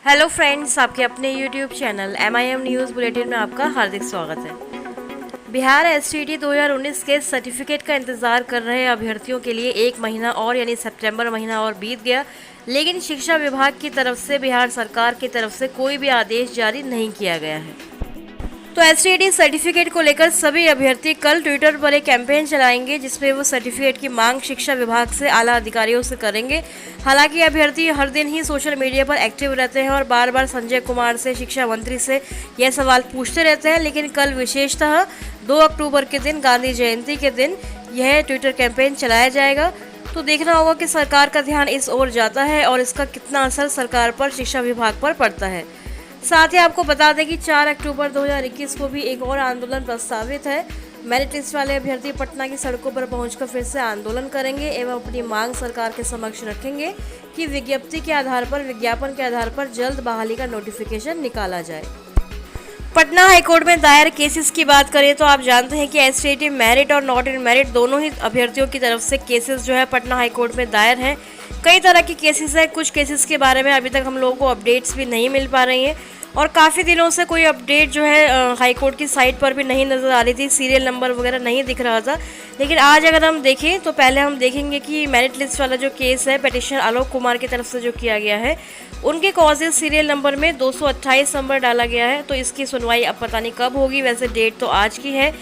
Hello friends, आपके अपने YouTube channel MIM news bulletin में आपका हार्दिक स्वागत है। बिहार STT 2019 के सर्टिफिकेट का इंतज़ार कर रहे अभ्यर्थियों के लिए एक महीना और यानी सितंबर महीना और बीत गया, लेकिन शिक्षा विभाग की तरफ से बिहार सरकार की तरफ से कोई भी आदेश जारी नहीं किया गया है। तो STT सर्टिफिकेट को लेकर सभी अभ्यर्थी कल ट्विटर पर एक कैंपेन चलाएंगे, जिसमें वो सर्टिफिकेट की मांग शिक्षा विभाग से आला अधिकारियों से करेंगे। हालांकि अभ्यर्थी हर दिन ही सोशल मीडिया पर एक्टिव रहते हैं और बार बार संजय कुमार से, शिक्षा मंत्री से यह सवाल पूछते रहते हैं, लेकिन कल विशेषतः 2 अक्टूबर के दिन, गांधी जयंती के दिन, यह ट्विटर कैंपेन चलाया जाएगा। तो देखना होगा कि सरकार का ध्यान इस ओर जाता है और इसका कितना असर सरकार पर, शिक्षा विभाग पर पड़ता है। साथ ही आपको बता दें कि 4 अक्टूबर 2021 को भी एक और आंदोलन प्रस्तावित है। मेरिट लिस्ट वाले अभ्यर्थी पटना की सड़कों पर पहुंचकर फिर से आंदोलन करेंगे एवं अपनी मांग सरकार के समक्ष रखेंगे कि विज्ञप्ति के आधार पर, विज्ञापन के आधार पर जल्द बहाली का नोटिफिकेशन निकाला जाए। पटना हाईकोर्ट में दायर केसेस की बात करें तो आप जानते हैं कि STT मेरिट और नॉट इन मेरिट दोनों ही अभ्यर्थियों की तरफ से केसेस जो है पटना हाईकोर्ट में दायर हैं। कई तरह के केसेस है। कुछ केसेस के बारे में अभी तक हम लोगों को अपडेट्स भी नहीं मिल पा रही हैं और काफ़ी दिनों से कोई अपडेट जो है हाई कोर्ट की साइट पर भी नहीं नज़र आ रही थी, सीरियल नंबर वगैरह नहीं दिख रहा था। लेकिन आज अगर हम देखें तो पहले हम देखेंगे कि मेरिट लिस्ट वाला जो केस है पेटिशनर आलोक कुमार की तरफ से जो किया गया है, उनके कॉजेज सीरियल नंबर में 228 नंबर डाला गया है। तो इसकी सुनवाई अब पता नहीं कब होगी। वैसे डेट तो आज की है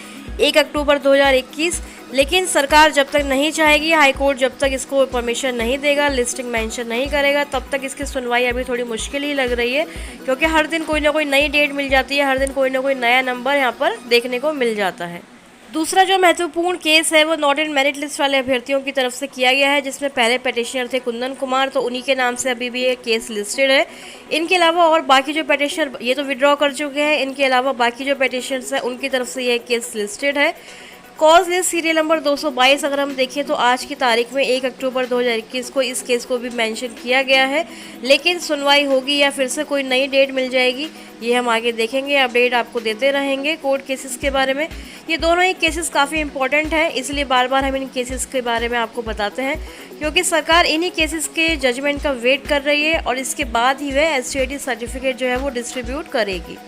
1 अक्टूबर 2021, लेकिन सरकार जब तक नहीं चाहेगी, हाई कोर्ट जब तक इसको परमिशन नहीं देगा, लिस्टिंग मेंशन नहीं करेगा, तब तक इसकी सुनवाई अभी थोड़ी मुश्किल ही लग रही है, क्योंकि हर दिन कोई ना कोई नई डेट मिल जाती है, हर दिन कोई ना कोई नया नंबर यहाँ पर देखने को मिल जाता है। दूसरा जो महत्वपूर्ण केस है वो नॉट इन मेरिट लिस्ट वाले अभ्यर्थियों की तरफ से किया गया है, जिसमें पहले पेटिशनर थे कुंदन कुमार, तो उन्हीं के नाम से अभी भी ये केस लिस्टेड है। इनके अलावा और बाकी जो पेटिशनर ये तो विड्रॉ कर चुके हैं, इनके अलावा बाकी जो पेटिशनर्स हैं उनकी तरफ से यह केस लिस्टेड है। कॉज लिस्ट सीरियल नंबर 222 अगर हम देखें तो आज की तारीख में 1 अक्टूबर 2021 को इस केस को भी मेंशन किया गया है, लेकिन सुनवाई होगी या फिर से कोई नई डेट मिल जाएगी, ये हम आगे देखेंगे। अपडेट आपको देते रहेंगे कोर्ट केसेस के बारे में। ये दोनों ही केसेस काफ़ी इंपॉर्टेंट हैं, इसलिए बार बार हम इन केसेस के बारे में आपको बताते हैं, क्योंकि सरकार इन्हीं केसेस के जजमेंट का वेट कर रही है और इसके बाद ही वह STT सर्टिफिकेट जो है वो डिस्ट्रीब्यूट करेगी।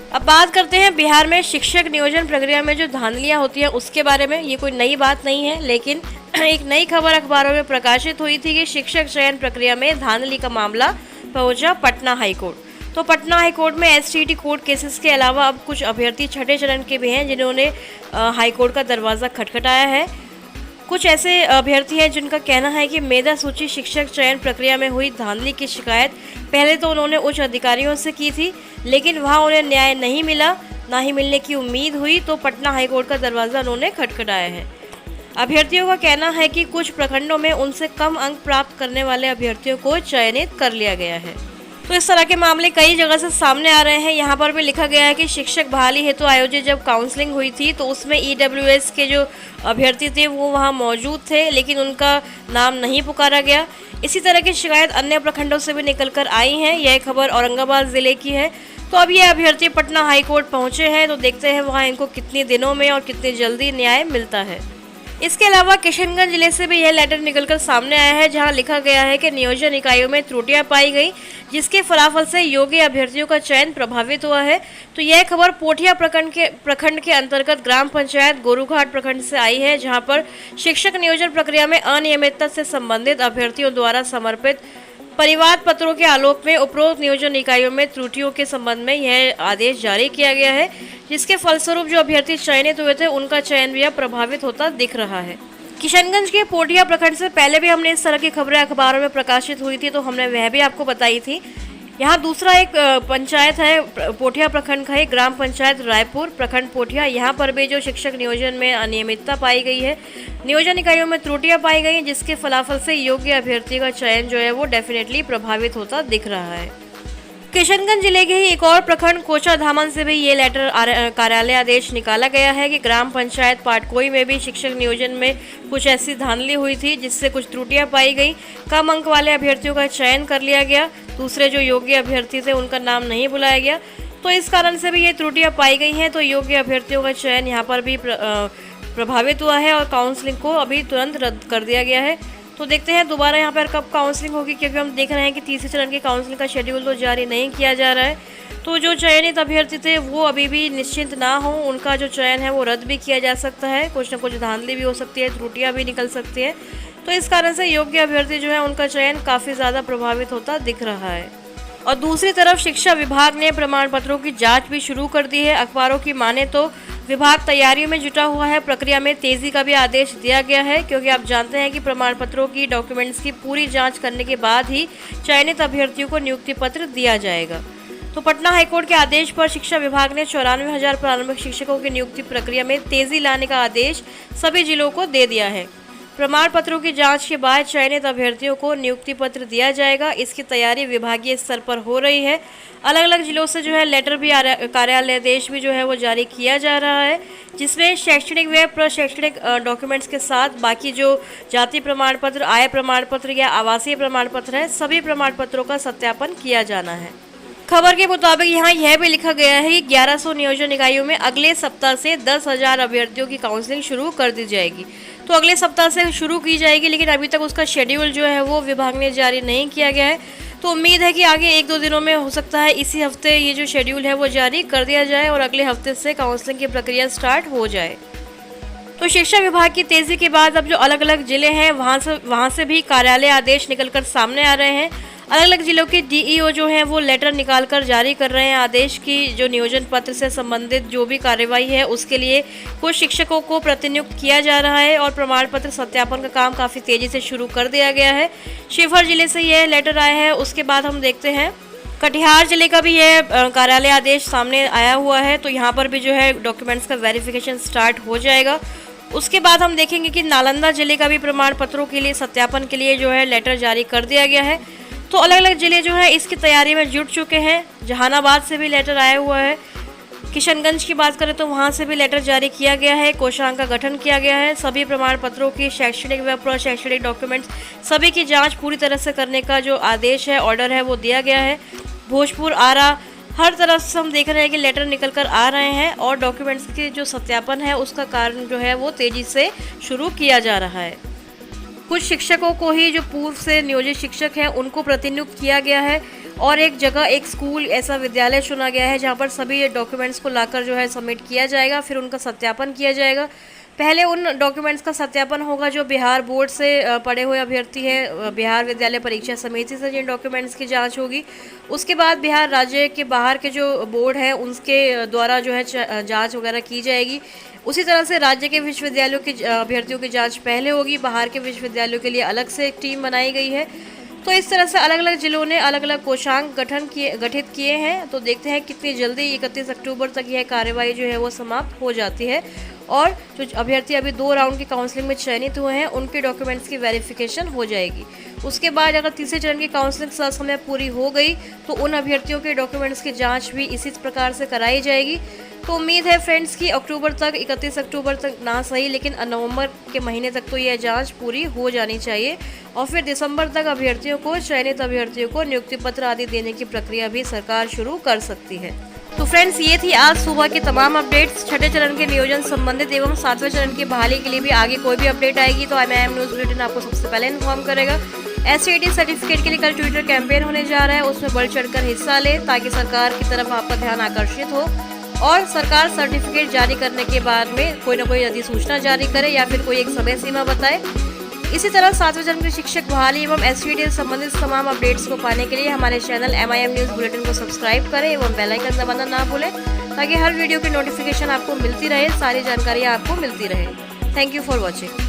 अब बात करते हैं बिहार में शिक्षक नियोजन प्रक्रिया में जो धांधलियां होती हैं उसके बारे में। ये कोई नई बात नहीं है, लेकिन एक नई खबर अखबारों में प्रकाशित हुई थी कि शिक्षक चयन प्रक्रिया में धांधली का मामला पहुंचा पटना हाईकोर्ट। तो पटना हाईकोर्ट में STT कोर्ट केसेस के अलावा अब कुछ अभ्यर्थी छठे चरण के भी हैं जिन्होंने हाईकोर्ट का दरवाज़ा खटखटाया है। कुछ ऐसे अभ्यर्थी हैं जिनका कहना है कि मेधा सूची शिक्षक चयन प्रक्रिया में हुई धांधली की शिकायत पहले तो उन्होंने उच्च अधिकारियों से की थी, लेकिन वहां उन्हें न्याय नहीं मिला, ना ही मिलने की उम्मीद हुई, तो पटना हाईकोर्ट का दरवाज़ा उन्होंने खटखटाया है। अभ्यर्थियों का कहना है कि कुछ प्रखंडों में उनसे कम अंक प्राप्त करने वाले अभ्यर्थियों को चयनित कर लिया गया है। तो इस तरह के मामले कई जगह से सामने आ रहे हैं। यहाँ पर भी लिखा गया है कि शिक्षक बहाली हेतु आयोजित जब काउंसलिंग हुई थी तो उसमें EWS के जो अभ्यर्थी थे वो वहाँ मौजूद थे, लेकिन उनका नाम नहीं पुकारा गया। इसी तरह की शिकायत अन्य प्रखंडों से भी निकलकर आई हैं। यह खबर औरंगाबाद जिले की है। तो अब ये अभ्यर्थी पटना हाईकोर्ट पहुँचे हैं, तो देखते हैं वहाँ इनको कितने दिनों में और कितनी जल्दी न्याय मिलता है। इसके अलावा किशनगंज जिले से भी यह लेटर निकलकर सामने आया है, जहां लिखा गया है कि नियोजन इकाइयों में त्रुटियां पाई गई, जिसके फलाफल से योग्य अभ्यर्थियों का चयन प्रभावित हुआ है। तो यह खबर पोठिया प्रखंड के अंतर्गत ग्राम पंचायत गोरूघाट प्रखंड से आई है, जहां पर शिक्षक नियोजन प्रक्रिया में अनियमितता से संबंधित अभ्यर्थियों द्वारा समर्पित परिवाद पत्रों के आलोक में उपरोक्त नियोजन इकाइयों में त्रुटियों के संबंध में यह आदेश जारी किया गया है, जिसके फलस्वरूप जो अभ्यर्थी चयनित हुए थे उनका चयन भी अब प्रभावित होता दिख रहा है। किशनगंज के पोठिया प्रखंड से पहले भी हमने इस तरह की खबरें अखबारों में प्रकाशित हुई थी, तो हमने वह भी आपको बताई थी। यहाँ दूसरा एक पंचायत है पोठिया प्रखंड का है, ग्राम पंचायत रायपुर प्रखंड पोठिया। यहाँ पर भी जो शिक्षक नियोजन में अनियमितता पाई गई है, नियोजन इकाइयों में त्रुटियां पाई गई हैं, जिसके फलाफल से योग्य अभ्यर्थी का चयन जो है वो डेफिनेटली प्रभावित होता दिख रहा है। किशनगंज जिले के ही एक और प्रखंड कोचा धामन से भी ये लेटर कार्यालय आदेश निकाला गया है कि ग्राम पंचायत पाटकोई में भी शिक्षक नियोजन में कुछ ऐसी धांधली हुई थी, जिससे कुछ त्रुटियां पाई गई। कम अंक वाले अभ्यर्थियों का चयन कर लिया गया, दूसरे जो योग्य अभ्यर्थी थे उनका नाम नहीं बुलाया गया। तो इस कारण से भी ये त्रुटियां पाई गई हैं। तो योग्य अभ्यर्थियों का चयन यहाँ पर भी प्रभावित हुआ है और काउंसलिंग को अभी तुरंत रद्द कर दिया गया है। तो देखते हैं दोबारा यहाँ पर कब काउंसलिंग होगी, क्योंकि हम देख रहे हैं कि तीसरे चरण की काउंसलिंग का शेड्यूल तो जारी नहीं किया जा रहा है। तो जो चयनित अभ्यर्थी थे वो अभी भी निश्चिंत ना हो, उनका जो चयन है वो रद्द भी किया जा सकता है, कुछ ना कुछ धांधली भी हो सकती है, त्रुटियाँ भी निकल सकती है। तो इस कारण से योग्य अभ्यर्थी जो है उनका चयन काफ़ी ज़्यादा प्रभावित होता दिख रहा है। और दूसरी तरफ शिक्षा विभाग ने प्रमाण पत्रों की जांच भी शुरू कर दी है। अखबारों की माने तो विभाग तैयारियों में जुटा हुआ है, प्रक्रिया में तेजी का भी आदेश दिया गया है, क्योंकि आप जानते हैं कि प्रमाण पत्रों की डॉक्यूमेंट्स की पूरी जांच करने के बाद ही चयनित अभ्यर्थियों को नियुक्ति पत्र दिया जाएगा। तो पटना हाईकोर्ट के आदेश पर शिक्षा विभाग ने 94,000 प्रारंभिक शिक्षकों की नियुक्ति प्रक्रिया में तेजी लाने का आदेश सभी जिलों को दे दिया है। प्रमाण पत्रों की जांच के बाद चयनित अभ्यर्थियों को नियुक्ति पत्र दिया जाएगा। इसकी तैयारी विभागीय स्तर पर हो रही है। अलग अलग जिलों से जो है लेटर भी कार्यालयादेश भी जो है वो जारी किया जा रहा है, जिसमें शैक्षणिक व प्रशैक्षणिक डॉक्यूमेंट्स के साथ बाकी जो जाति प्रमाण पत्र, आय प्रमाण पत्र या आवासीय प्रमाण पत्र है, सभी प्रमाण पत्रों का सत्यापन किया जाना है। खबर के मुताबिक यहाँ यह भी लिखा गया है कि 1100 नियोजन इकाइयों में अगले सप्ताह से 10,000 अभ्यर्थियों की काउंसलिंग शुरू कर दी जाएगी। तो अगले सप्ताह से शुरू की जाएगी, लेकिन अभी तक उसका शेड्यूल जो है वो विभाग ने जारी नहीं किया गया है। तो उम्मीद है कि आगे 1-2 दिनों में हो सकता है इसी हफ्ते ये जो शेड्यूल है वो जारी कर दिया जाए और अगले हफ्ते से काउंसलिंग की प्रक्रिया स्टार्ट हो जाए। तो शिक्षा विभाग की तेजी के बाद अब जो अलग अलग जिले हैं वहाँ से भी कार्यालय आदेश निकलकर सामने आ रहे हैं। अलग अलग जिलों के डीईओ जो हैं वो लेटर निकालकर जारी कर रहे हैं आदेश की जो नियोजन पत्र से संबंधित जो भी कार्रवाई है उसके लिए कुछ शिक्षकों को प्रतिनियुक्त किया जा रहा है और प्रमाण पत्र सत्यापन का काम काफ़ी तेज़ी से शुरू कर दिया गया है। शिवहर जिले से यह लेटर आया है। उसके बाद हम देखते हैं कटिहार जिले का भी यह कार्यालय आदेश सामने आया हुआ है। तो यहाँ पर भी जो है डॉक्यूमेंट्स का वेरिफिकेशन स्टार्ट हो जाएगा। उसके बाद हम देखेंगे कि नालंदा जिले का भी प्रमाण पत्रों के लिए सत्यापन के लिए जो है लेटर जारी कर दिया गया है। तो अलग अलग जिले जो है इसकी तैयारी में जुट चुके हैं। जहानाबाद से भी लेटर आया हुआ है। किशनगंज की बात करें तो वहाँ से भी लेटर जारी किया गया है। कोषांग का गठन किया गया है। सभी प्रमाण पत्रों की शैक्षणिक व प्रशैक्षणिक डॉक्यूमेंट्स सभी की जांच पूरी तरह से करने का जो आदेश है, ऑर्डर है, वो दिया गया है। भोजपुर, आरा, हर तरफ से हम देख रहे हैं कि लेटर निकल कर आ रहे हैं और डॉक्यूमेंट्स के जो सत्यापन है उसका कार्य जो है वो तेज़ी से शुरू किया जा रहा है। कुछ शिक्षकों को ही जो पूर्व से नियोजित शिक्षक हैं उनको प्रतिनियुक्त किया गया है और एक जगह एक स्कूल ऐसा विद्यालय चुना गया है जहां पर सभी डॉक्यूमेंट्स को लाकर जो है सबमिट किया जाएगा, फिर उनका सत्यापन किया जाएगा। पहले उन डॉक्यूमेंट्स का सत्यापन होगा जो बिहार बोर्ड से पढ़े हुए अभ्यर्थी हैं, बिहार विद्यालय परीक्षा समिति से जिन डॉक्यूमेंट्स की जांच होगी। उसके बाद बिहार राज्य के बाहर के जो बोर्ड हैं उनके द्वारा जो है जांच वगैरह की जाएगी। उसी तरह से राज्य के विश्वविद्यालयों के अभ्यर्थियों की जांच पहले होगी, बाहर के विश्वविद्यालयों के लिए अलग से एक टीम बनाई गई है। तो इस तरह से अलग अलग जिलों ने अलग अलग कोषांग गठित किए हैं। तो देखते हैं कितनी जल्दी 31 अक्टूबर तक यह कार्रवाई जो है वो समाप्त हो जाती है और जो अभ्यर्थी अभी 2 राउंड की काउंसलिंग में चयनित हुए हैं उनके डॉक्यूमेंट्स की वेरिफिकेशन हो जाएगी। उसके बाद अगर तीसरे चरण की काउंसलिंग समय पूरी हो गई तो उन अभ्यर्थियों के डॉक्यूमेंट्स की जांच भी इसी प्रकार से कराई जाएगी। तो उम्मीद है फ्रेंड्स कि अक्टूबर तक, 31 अक्टूबर तक ना सही लेकिन नवंबर के महीने तक तो यह जांच पूरी हो जानी चाहिए और फिर दिसंबर तक अभ्यर्थियों को, चयनित अभ्यर्थियों को नियुक्ति पत्र आदि देने की प्रक्रिया भी सरकार शुरू कर सकती है। तो फ्रेंड्स, ये थी आज सुबह की तमाम अपडेट्स। छठे चरण के नियोजन संबंधित एवं 7वें चरण की बहाली के लिए भी आगे कोई भी अपडेट आएगी तो MIM न्यूज़ बुलेटिन आपको सबसे पहले इन्फॉर्म करेगा। SCET सर्टिफिकेट के लिए कल ट्विटर कैंपेन होने जा रहा है, उसमें बढ़ चढ़कर हिस्सा लें ताकि सरकार की तरफ आपका ध्यान आकर्षित हो और सरकार सर्टिफिकेट जारी करने के बाद में कोई ना कोई अधिसूचना जारी करे या फिर कोई एक समय सीमा बताए। इसी तरह 7वें चरण के शिक्षक बहाली एवं SCET से संबंधित तमाम अपडेट्स को पाने के लिए हमारे चैनल MIM न्यूज़ बुलेटिन को सब्सक्राइब करें एवं बेल आइकन दबाना ना भूलें ताकि हर वीडियो की नोटिफिकेशन आपको मिलती रहे, सारी जानकारी आपको मिलती रहे। Thank you for watching.